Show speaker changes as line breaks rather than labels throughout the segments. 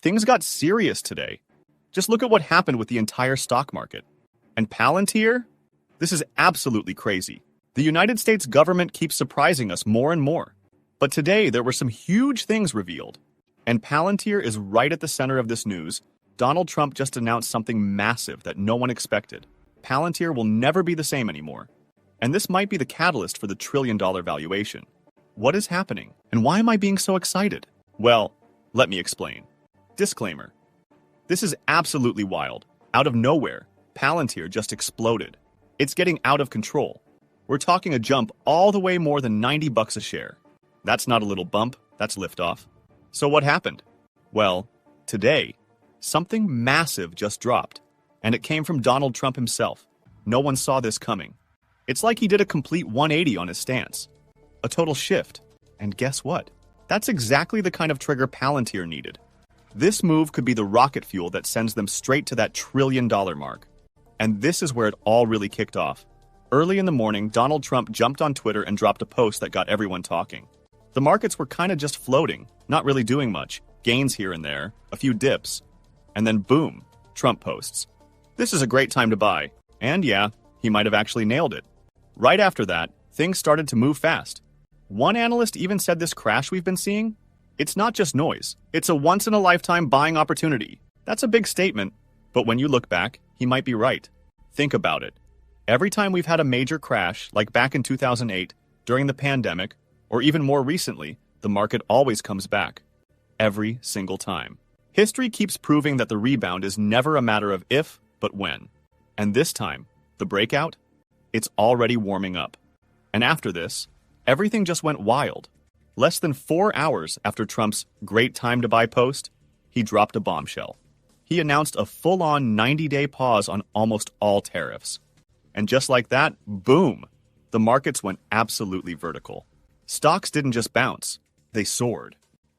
things got serious today. Just look at what happened with the entire stock market. And Palantir? This is absolutely crazy. The United States government keeps surprising us more and more. But today, there were some huge things revealed. And Palantir is right at the center of this news. Donald Trump just announced something massive that no one expected. Palantir will never be the same anymore. And this might be the catalyst for the trillion-dollar valuation. What is happening? And why am I being so excited? Well, let me explain. Disclaimer. This is absolutely wild. Out of nowhere, Palantir just exploded. It's getting out of control. We're talking a jump all the way more than $90 a share. That's not a little bump, that's liftoff. So what happened? Well, today, something massive just dropped, and it came from Donald Trump himself. No one saw this coming. It's like he did a complete 180 on his stance. A total shift. And guess what? That's exactly the kind of trigger Palantir needed. This move could be the rocket fuel that sends them straight to that trillion-dollar mark. And this is where it all really kicked off. Early in the morning, Donald Trump jumped on Twitter and dropped a post that got everyone talking. The markets were kind of just floating, not really doing much, gains here and there, a few dips. And then boom, Trump posts. This is a great time to buy. And yeah, he might have actually nailed it. Right after that, things started to move fast. One analyst even said this crash we've been seeing, it's not just noise. It's a once-in-a-lifetime buying opportunity. That's a big statement, but when you look back, he might be right. Think about it. Every time we've had a major crash, like back in 2008, during the pandemic, or even more recently, the market always comes back. Every single time. History keeps proving that the rebound is never a matter of if, but when. And this time, the breakout, it's already warming up. And after this, everything just went wild. Less than 4 hours after Trump's great time to buy post, he dropped a bombshell. He announced a full-on 90-day pause on almost all tariffs. And just like that, boom, the markets went absolutely vertical. Stocks didn't just bounce, they soared.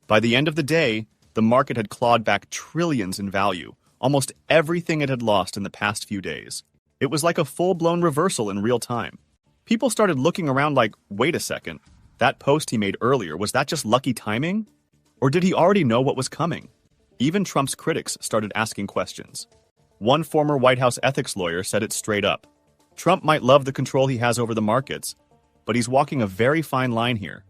By the end of the day, the market had clawed back trillions in value, almost everything it had lost in the past few days. It was like a full-blown reversal in real time. People started looking around like, wait a second, that post he made earlier, was that just lucky timing? Or did he already know what was coming? Even Trump's critics started asking questions. One former White House ethics lawyer said it straight up. Trump might love the control he has over the markets, but he's walking a very fine line here.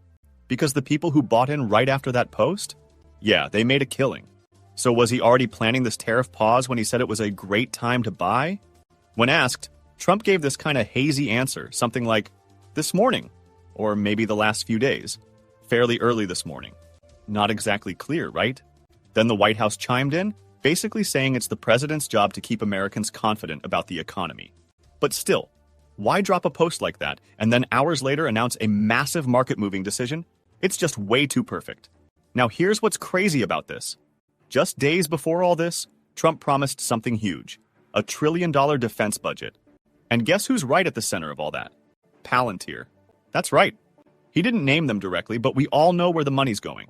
Because the people who bought in right after that post? Yeah, they made a killing. So was he already planning this tariff pause when he said it was a great time to buy? When asked, Trump gave this kind of hazy answer, something like, this morning, or maybe the last few days, fairly early this morning. Not exactly clear, right? Then the White House chimed in, basically saying it's the president's job to keep Americans confident about the economy. But still, why drop a post like that and then hours later announce a massive market-moving decision? It's just way too perfect. Now here's what's crazy about this. Just days before all this, Trump promised something huge, a $1 trillion defense budget. And guess who's right at the center of all that? Palantir. That's right. He didn't name them directly, but we all know where the money's going.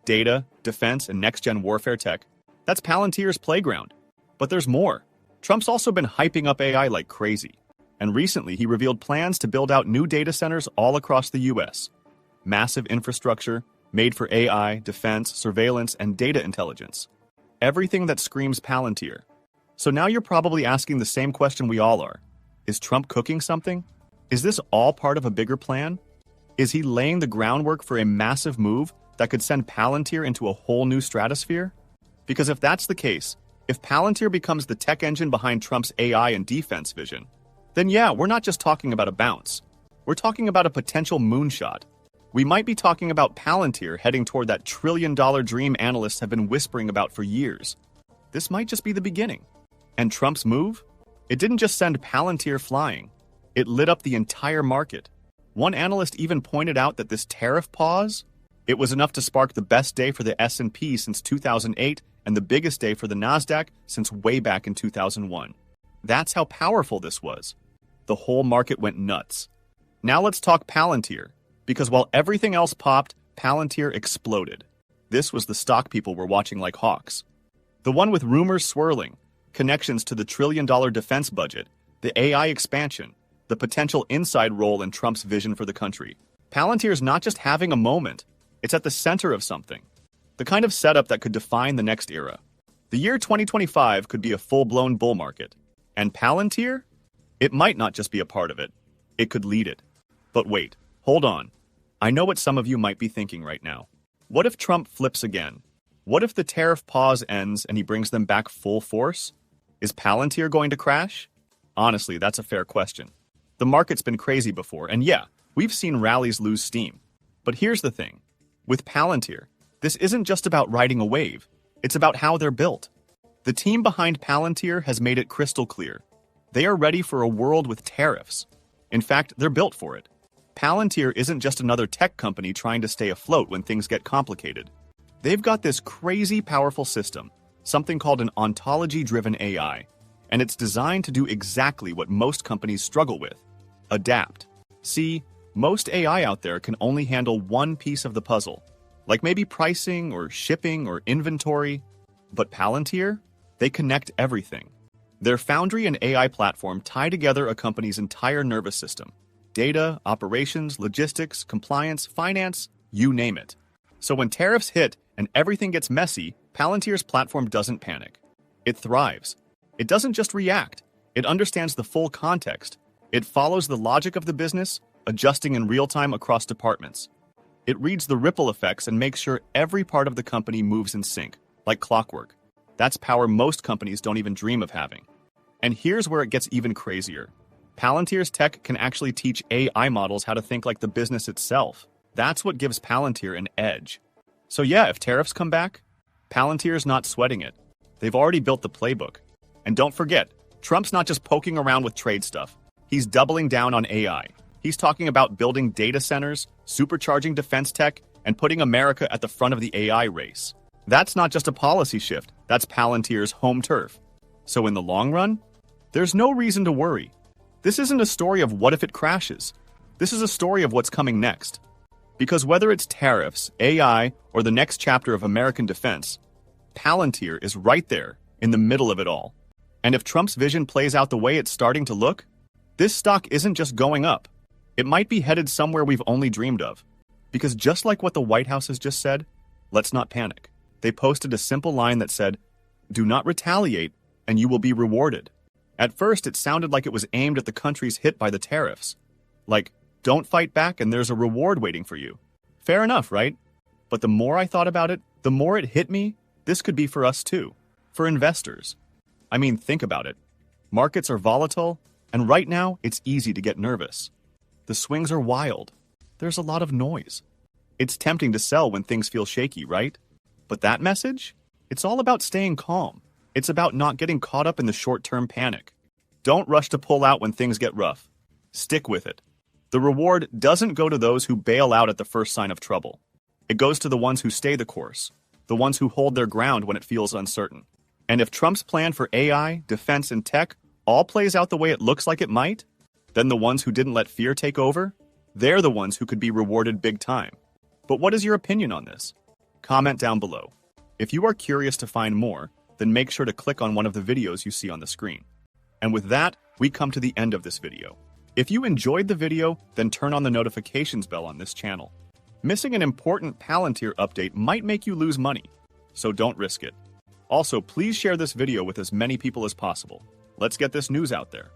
Data, defense, and next-gen warfare tech. That's Palantir's playground. But there's more. Trump's also been hyping up AI like crazy. And recently, he revealed plans to build out new data centers all across the U.S. Massive infrastructure, made for AI, defense, surveillance, and data intelligence. Everything that screams Palantir. So now you're probably asking the same question we all are. Is Trump cooking something? Is this all part of a bigger plan? Is he laying the groundwork for a massive move that could send Palantir into a whole new stratosphere? Because if that's the case, if Palantir becomes the tech engine behind Trump's AI and defense vision, then yeah, we're not just talking about a bounce. We're talking about a potential moonshot. We might be talking about Palantir heading toward that $1 trillion dream analysts have been whispering about for years. This might just be the beginning. And Trump's move? It didn't just send Palantir flying. It lit up the entire market. One analyst even pointed out that this tariff pause, it was enough to spark the best day for the S&P since 2008 and the biggest day for the Nasdaq since way back in 2001. That's how powerful this was. The whole market went nuts. Now let's talk Palantir, because while everything else popped, Palantir exploded. This was the stock people were watching like hawks. The one with rumors swirling, connections to the $1 trillion defense budget, the AI expansion, the potential inside role in Trump's vision for the country. Palantir is not just having a moment, it's at the center of something. The kind of setup that could define the next era. The year 2025 could be a full-blown bull market. And Palantir? It might not just be a part of it. It could lead it. But wait, hold on. I know what some of you might be thinking right now. What if Trump flips again? What if the tariff pause ends and he brings them back full force? Is Palantir going to crash? Honestly, that's a fair question. The market's been crazy before, and yeah, we've seen rallies lose steam. But here's the thing. With Palantir, this isn't just about riding a wave. It's about how they're built. The team behind Palantir has made it crystal clear. They are ready for a world with tariffs. In fact, they're built for it. Palantir isn't just another tech company trying to stay afloat when things get complicated. They've got this crazy powerful system, something called an ontology-driven AI, and it's designed to do exactly what most companies struggle with: adapt. See, most AI out there can only handle one piece of the puzzle, like maybe pricing or shipping or inventory. But Palantir? They connect everything. Their Foundry and AI platform tie together a company's entire nervous system: data, operations, logistics, compliance, finance, you name it. So when tariffs hit and everything gets messy, Palantir's platform doesn't panic. It thrives. It doesn't just react. It understands the full context. It follows the logic of the business, adjusting in real time across departments. It reads the ripple effects and makes sure every part of the company moves in sync, like clockwork. That's power most companies don't even dream of having. And here's where it gets even crazier. Palantir's tech can actually teach AI models how to think like the business itself. That's what gives Palantir an edge. So yeah, if tariffs come back, Palantir's not sweating it. They've already built the playbook. And don't forget, Trump's not just poking around with trade stuff. He's doubling down on AI. He's talking about building data centers, supercharging defense tech, and putting America at the front of the AI race. That's not just a policy shift, that's Palantir's home turf. So in the long run, there's no reason to worry. This isn't a story of what if it crashes. This is a story of what's coming next. Because whether it's tariffs, AI, or the next chapter of American defense, Palantir is right there in the middle of it all. And if Trump's vision plays out the way it's starting to look, this stock isn't just going up. It might be headed somewhere we've only dreamed of. Because just like what the White House has just said, let's not panic. They posted a simple line that said, "Do not retaliate, and you will be rewarded." At first, it sounded like it was aimed at the countries hit by the tariffs. Like, don't fight back and there's a reward waiting for you. Fair enough, right? But the more I thought about it, the more it hit me, this could be for us too. For investors. I mean, think about it. Markets are volatile, and right now, it's easy to get nervous. The swings are wild. There's a lot of noise. It's tempting to sell when things feel shaky, right? But that message? It's all about staying calm. It's about not getting caught up in the short-term panic. Don't rush to pull out when things get rough. Stick with it. The reward doesn't go to those who bail out at the first sign of trouble. It goes to the ones who stay the course, the ones who hold their ground when it feels uncertain. And if Trump's plan for AI, defense, and tech all plays out the way it looks like it might, then the ones who didn't let fear take over, they're the ones who could be rewarded big time. But what is your opinion on this? Comment down below. If you are curious to find more, then make sure to click on one of the videos you see on the screen. And with that, we come to the end of this video. If you enjoyed the video, then turn on the notifications bell on this channel. Missing an important Palantir update might make you lose money, so don't risk it. Also, please share this video with as many people as possible. Let's get this news out there.